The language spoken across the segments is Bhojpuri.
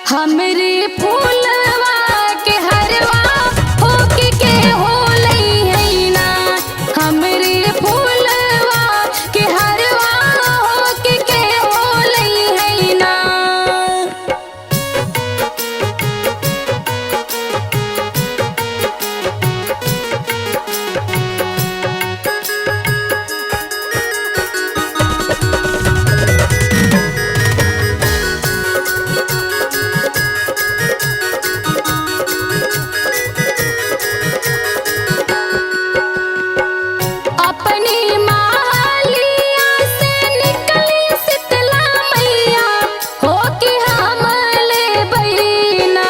हमरे फूलवा के हरवा होके के होलई है ना। हमरे फूलवा के हरवा होके के होलई है ना। अपनी मालिया से निकली शीतला मैया होके हमले बहिना।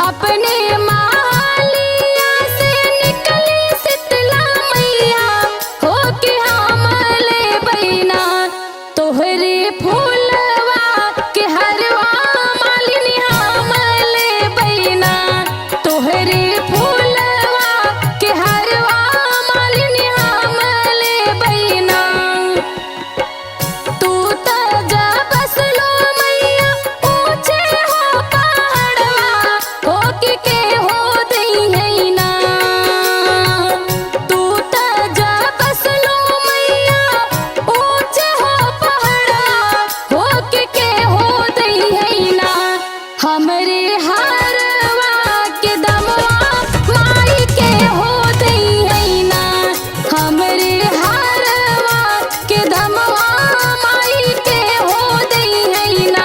अपने मालिया से निकली शीतला मैया होके हमले बहिना। तोहरे फूलवा के हरवा मालिनी हमले बहिना। तोहरे फूलवा के हरवा मालिनी हमले बहिना। तू त जा बसलो मैया ऊंचे हो पहाड़वा होके के हो दई है ना। तू त जा बसलो मैया ऊंचे हो पहाड़वा होके के हो दई है ना। हमरे हरवा के दमवा माई के हो दई है ना। हमरे हरवा के दमवा माई के हो दई है ना।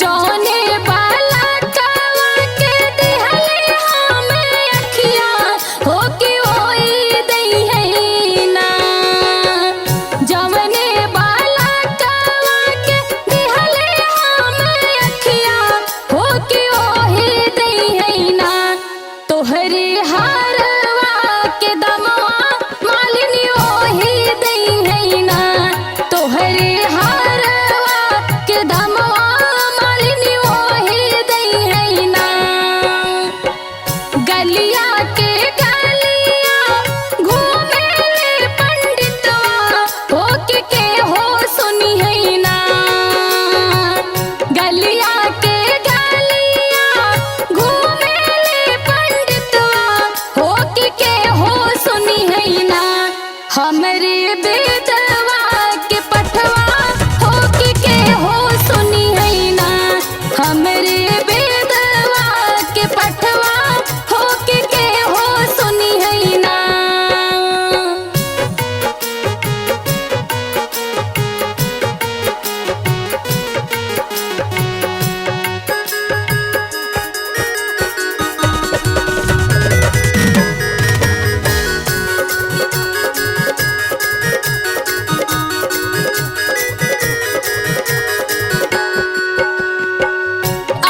जौने बाला कावा के दिहले हमें अखिया होके ओई दई है ना। जौने बाला कावा के दिहले हमें अखिया होके ओही दई है ना। तोहरे हरवा के दमवा मालिनी ओही दई है ना। तोहरे हरवा के दमवा मालिनी ओही दई है ना। गलिया के गलिया घूमेले पंडितवा होके के हो सुनी है ना। गलिया के गलिया घूमेले पंडितवा होके के हो सुनी है ना। हमरे बेदवा के पठवा होके के हो सुनी है ना। हमरे बेदवा के पठवा होके के हो सुनी है ना।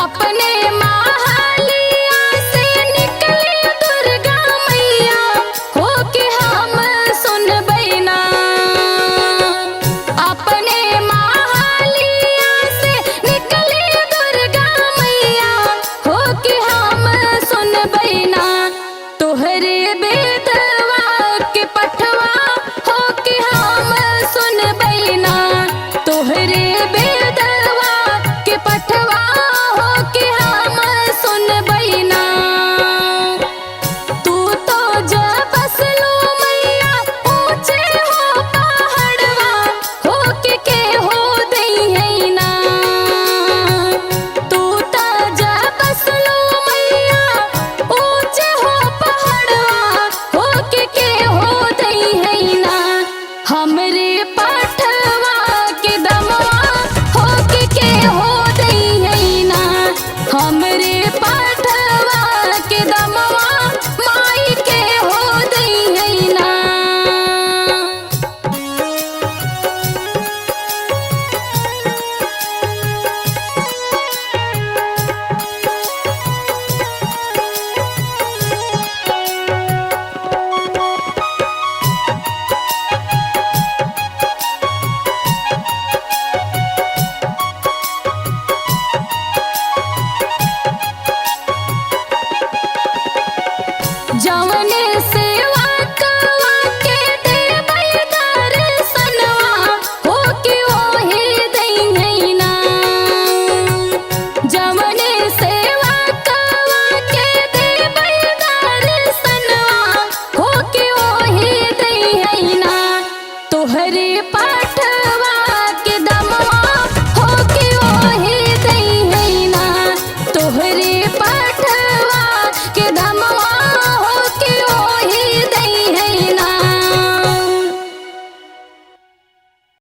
अपने मालिया से निकली दुर्गा मैया होके हम सुन बैना। अपने मालिया से निकली दुर्गा मैया होके हम सुन बैना। तोहरे बेदवा के पठवा होके हम सुन बैना। तोहरे बेदवा के पठवा होके हम सुन बैना। तू तो जा बसलो मैया ऊंचे हो पहाड़वा होके के हो दई है ना। तू त जा बसलो मैया ऊंचे हो पहाड़वा जवने